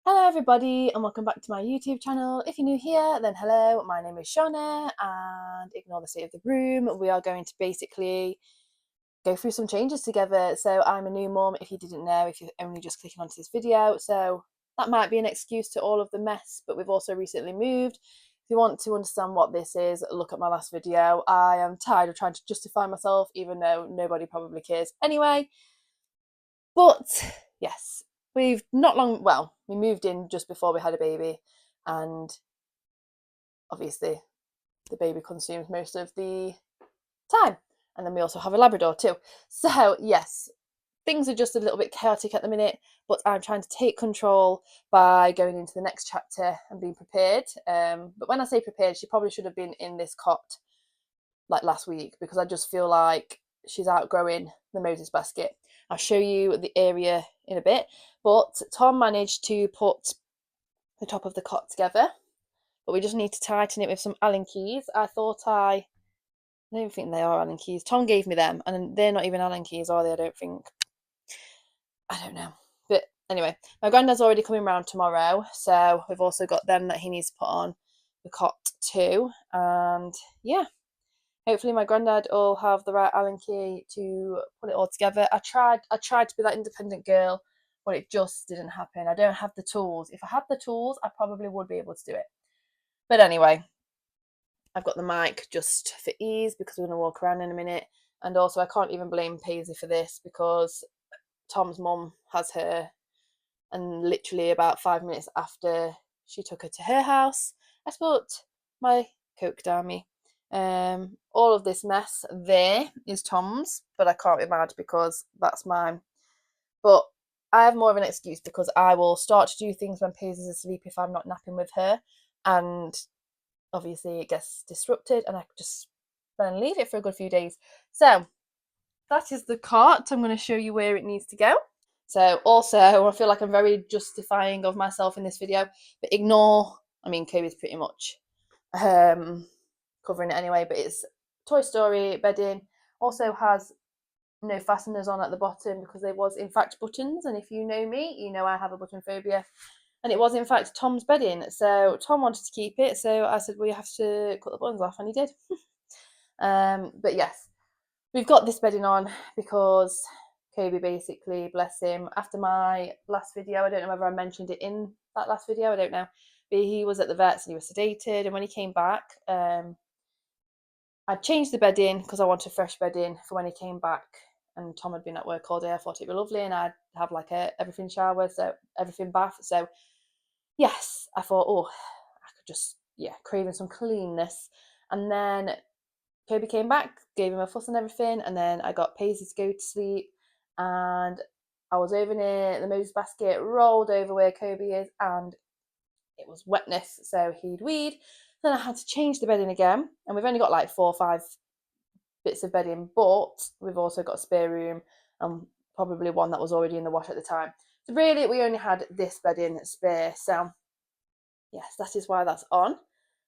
Hello everybody and welcome back to my YouTube channel. If you're new here, then hello, my name is Shauna and ignore the state of the room. We are going to basically go through some changes together. So I'm a new mum, if you didn't know, if you're only just clicking onto this video. So that might be an excuse to all of the mess, but we've also recently moved. If you want to understand what this is, look at my last video. I am tired of trying to justify myself, even though nobody probably cares anyway. But yes, we've not long, well, we moved in just before we had a baby, and obviously the baby consumes most of the time. And then we also have a Labrador too. So, yes, things are just a little bit chaotic at the minute, but I'm trying to take control by going into the next chapter and being prepared. But when I say prepared, she probably should have been in this cot like last week because I just feel like she's outgrowing the Moses basket. I'll show you the area in a bit, but Tom managed to put the top of the cot together, but we just need to tighten it with some Allen keys. I don't think they are Allen keys. Tom gave me them, and they're not even Allen keys, are they? I don't think. I don't know. But anyway, my granddad's already coming round tomorrow, so we've also got them that he needs to put on the cot too. And yeah, hopefully my granddad will have the right Allen key to put it all together. I tried to be that independent girl, but it just didn't happen. I don't have the tools. If I had the tools, I probably would be able to do it. But anyway, I've got the mic just for ease because we're going to walk around in a minute. And also, I can't even blame Paisley for this because Tom's mum has her, and literally about 5 minutes after she took her to her house, I spilled my Coke down me. All of this mess there is Tom's, but I can't be mad because that's mine. But I have more of an excuse because I will start to do things when Paisley's asleep if I'm not napping with her, and obviously it gets disrupted, and I just then leave it for a good few days. So that is the cart. I'm going to show you where it needs to go. So also, I feel like I'm very justifying of myself in this video, but ignore. I mean, Kobe's pretty much covering it anyway, but it's Toy Story bedding. Also has no fasteners on at the bottom because there was in fact buttons, and if you know me, you know I have a button phobia, and it was in fact Tom's bedding. So Tom wanted to keep it, so I said, well, you have to cut the buttons off, and he did. But yes, we've got this bedding on because Kobe basically, bless him, after my last video, I don't know whether I mentioned it in that last video, I don't know, but he was at the vets and he was sedated, and when he came back, I changed the bedding because I wanted fresh bedding for when he came back, and Tom had been at work all day. I thought it'd be lovely, and I'd have like a everything shower, so everything bath. So yes, I thought, oh, I could just craving some cleanness, and then Kobe came back, gave him a fuss and everything, and then I got Paisley to go to sleep, and I was over near the Moses basket, rolled over where Kobe is, and it was wetness, so he'd weed. Then I had to change the bedding again, and we've only got like 4 or 5 bits of bedding, but we've also got a spare room and probably one that was already in the wash at the time. So really, we only had this bedding spare. So yes, that is why that's on.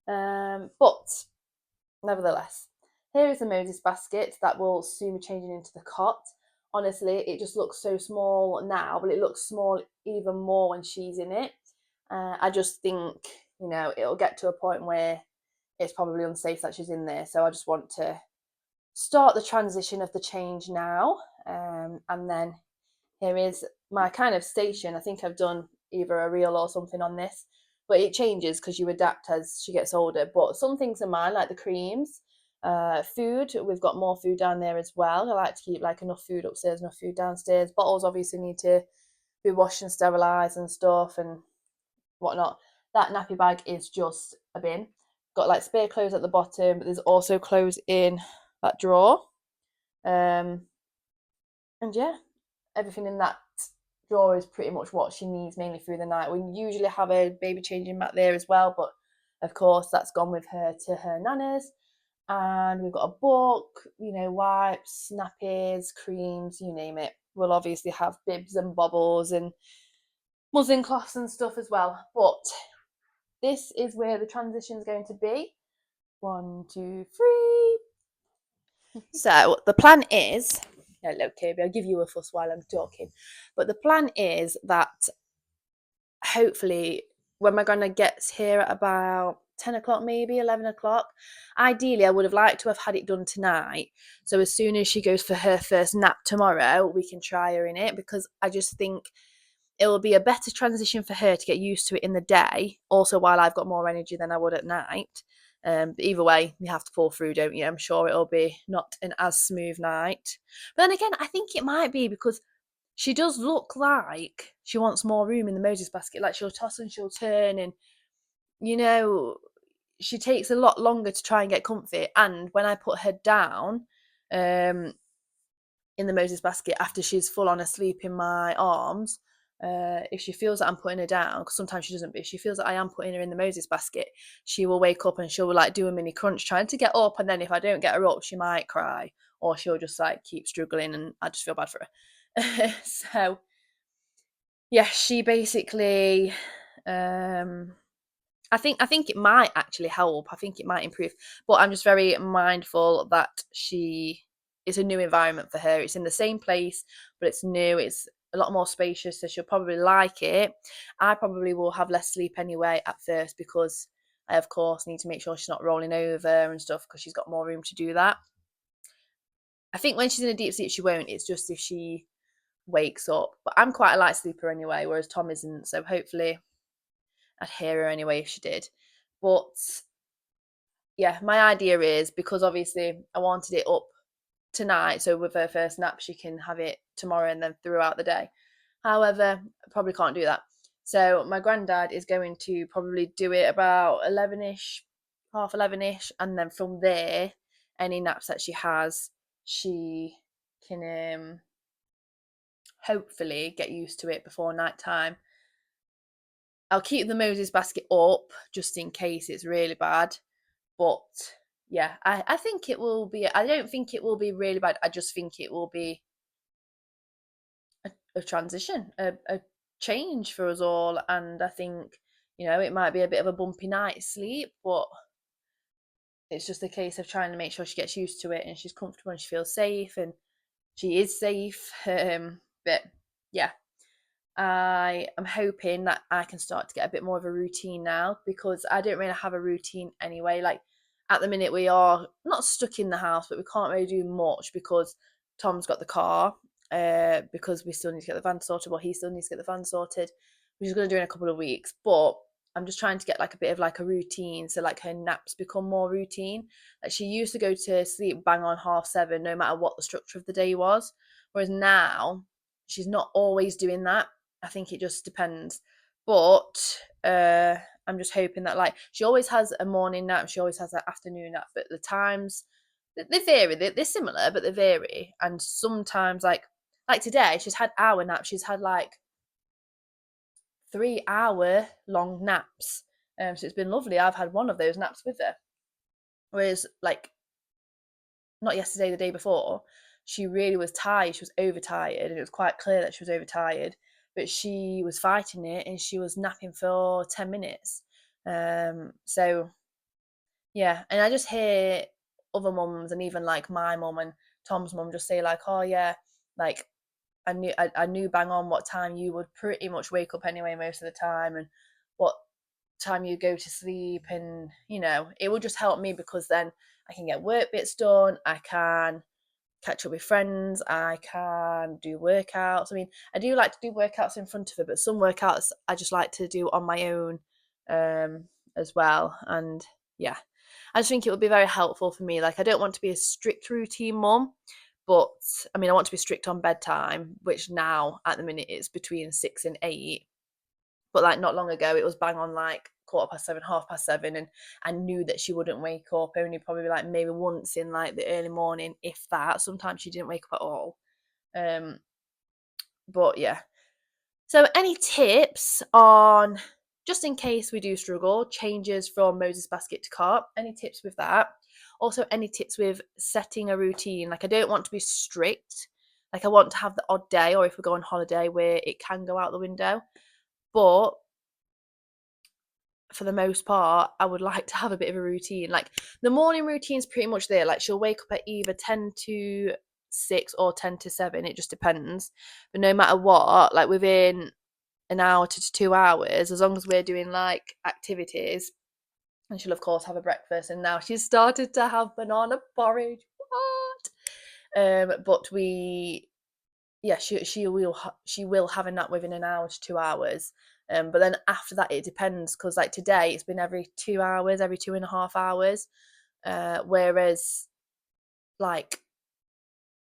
But nevertheless, here is the Moses basket that will soon be changing into the cot. Honestly, it just looks so small now, but it looks small even more when she's in it. I just think, it'll get to a point where it's probably unsafe that she's in there. So I just want to start the transition of the change now. And then here is my kind of station. I think I've done either a reel or something on this, but it changes because you adapt as she gets older. But some things are mine, like the creams. Food, we've got more food down there as well. I like to keep like enough food upstairs, enough food downstairs. Bottles obviously need to be washed and sterilised and stuff and whatnot. That nappy bag is just a bin. Got like spare clothes at the bottom, but there's also clothes in that drawer. And yeah, everything in that drawer is pretty much what she needs mainly through the night. We usually have a baby changing mat there as well, but of course that's gone with her to her nana's. And we've got a book, wipes, nappies, creams, you name it. We'll obviously have bibs and bobbles and muslin cloths and stuff as well. But this is where the transition is going to be. 1, 2, 3. So the plan is, hello Kirby, I'll give you a fuss while I'm talking. But the plan is that hopefully when my granddad gets here at about 10 o'clock, maybe 11 o'clock, ideally I would have liked to have had it done tonight. So as soon as she goes for her first nap tomorrow, we can try her in it, because I just think it will be a better transition for her to get used to it in the day, also while I've got more energy than I would at night. But either way, you have to pull through, don't you? I'm sure it'll be not an as smooth night. But then again, I think it might be because she does look like she wants more room in the Moses basket. Like, she'll toss and she'll turn, and you know, she takes a lot longer to try and get comfy. And when I put her down in the Moses basket after she's full on asleep in my arms, if she feels that I'm putting her down, because sometimes she doesn't, but if she feels that I am putting her in the Moses basket, she will wake up and she'll like do a mini crunch trying to get up. And then if I don't get her up, she might cry, or she'll just like keep struggling, and I just feel bad for her. So yeah, she basically I think it might actually help. I think it might improve. But I'm just very mindful that it's a new environment for her. It's in the same place, but it's new. It's a lot more spacious, so she'll probably like it. I probably will have less sleep anyway at first, because I, of course, need to make sure she's not rolling over and stuff, because she's got more room to do that. I think when she's in a deep sleep, she won't. It's just if she wakes up. But I'm quite a light sleeper anyway, whereas Tom isn't. So hopefully I'd hear her anyway if she did. But yeah, my idea is, because obviously I wanted it up tonight, so with her first nap she can have it tomorrow and then throughout the day. However, I probably can't do that. So my granddad is going to probably do it about 11ish, half 11ish, and then from there, any naps that she has, she can hopefully get used to it before night time. I'll keep the Moses basket up just in case it's really bad. But yeah, I think it will be, I don't think it will be really bad. I just think it will be a transition, a change for us all. And I think, it might be a bit of a bumpy night's sleep, but it's just a case of trying to make sure she gets used to it and she's comfortable and she feels safe, and she is safe. But yeah, I am hoping that I can start to get a bit more of a routine now, because I don't really have a routine anyway. Like, at the minute we are not stuck in the house, but we can't really do much because Tom's got the car, because we still need to get the van sorted. Well, he still needs to get the van sorted, which is going to do in a couple of weeks. But I'm just trying to get like a bit of like a routine, so like her naps become more routine. Like, she used to go to sleep bang on 7:30 no matter what the structure of the day was, whereas now she's not always doing that. I think it just depends. But I'm just hoping that, like, she always has a morning nap, she always has an afternoon nap, but the times they vary. They're similar, but they vary. And sometimes, like today, she's had hour naps. She's had like 3-hour long naps. So it's been lovely. I've had one of those naps with her. Whereas, like, not yesterday, the day before, she really was tired. She was overtired, and it was quite clear that she was overtired. But she was fighting it, and she was napping for 10 minutes. So yeah, and I just hear other mums, and even like my mum and Tom's mum, just say like, "Oh yeah, like I knew bang on what time you would pretty much wake up anyway most of the time, and what time you go to sleep." And it will just help me, because then I can get work bits done, I can catch up with friends, I can do workouts. I mean, I do like to do workouts in front of her, but some workouts I just like to do on my own, as well. And yeah, I just think it would be very helpful for me. Like, I don't want to be a strict routine mum, but I mean, I want to be strict on bedtime, which now at the minute is between 6 and 8. But like, not long ago, it was bang on like 7:15, 7:30, and I knew that she wouldn't wake up. Only probably like maybe once in like the early morning, if that. Sometimes she didn't wake up at all. But yeah. So, any tips on, just in case we do struggle, changes from Moses basket to cart? Any tips with that? Also, any tips with setting a routine? Like, I don't want to be strict. Like, I want to have the odd day, or if we go on holiday, where it can go out the window. But for the most part, I would like to have a bit of a routine. Like, the morning routine's pretty much there. Like, she'll wake up at either 10 to 6 or 10 to 7. It just depends. But no matter what, like, within an hour to 2 hours, as long as we're doing like activities. And she'll of course have a breakfast, and now she's started to have banana porridge. What? But she will have a nap within an hour to 2 hours. But then after that, it depends, because like today it's been every 2 hours, every 2.5 hours. Whereas like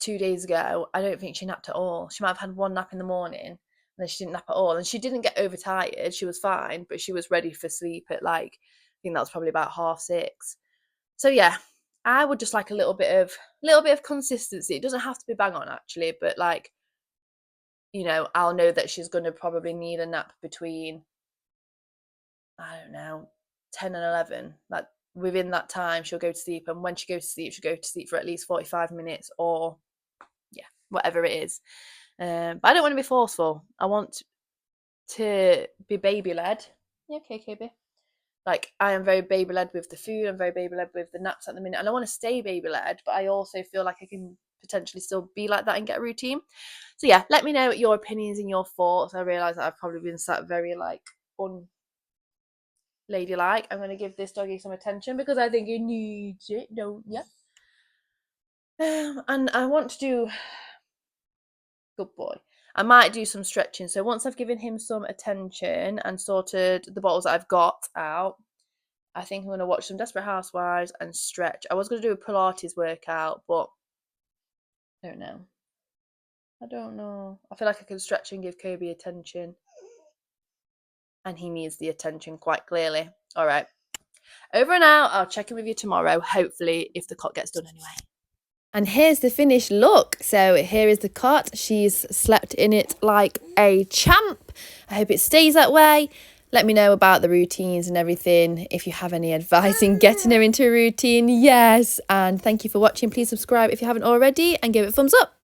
2 days ago, I don't think she napped at all. She might have had one nap in the morning, and then she didn't nap at all. And she didn't get overtired. She was fine, but she was ready for sleep at like, I think that was probably about 6:30. So yeah, I would just like a little bit of consistency. It doesn't have to be bang on actually, but like, I'll know that she's going to probably need a nap between, I don't know, 10 and 11. Like within that time, she'll go to sleep. And when she goes to sleep, she'll go to sleep for at least 45 minutes or, yeah, whatever it is. But I don't want to be forceful. I want to be baby led. You okay, KB? Like, I am very baby led with the food. I'm very baby led with the naps at the minute. And I want to stay baby led, but I also feel like I can potentially still be like that and get a routine. So yeah, let me know your opinions and your thoughts. I realise that I've probably been sat very like unladylike. I'm going to give this doggy some attention because I think he needs it, don't you? And I want to do, good boy, I might do some stretching. So once I've given him some attention and sorted the bottles that I've got out, I think I'm going to watch some Desperate Housewives and stretch. I was going to do a Pilates workout, but I don't know. I feel like I can stretch and give Kobe attention. And he needs the attention quite clearly. All right. Over and out. I'll check in with you tomorrow, hopefully, if the cot gets done anyway. And here's the finished look. So here is the cot. She's slept in it like a champ. I hope it stays that way. Let me know about the routines and everything. If you have any advice in getting her into a routine, yes. And thank you for watching. Please subscribe if you haven't already and give it a thumbs up.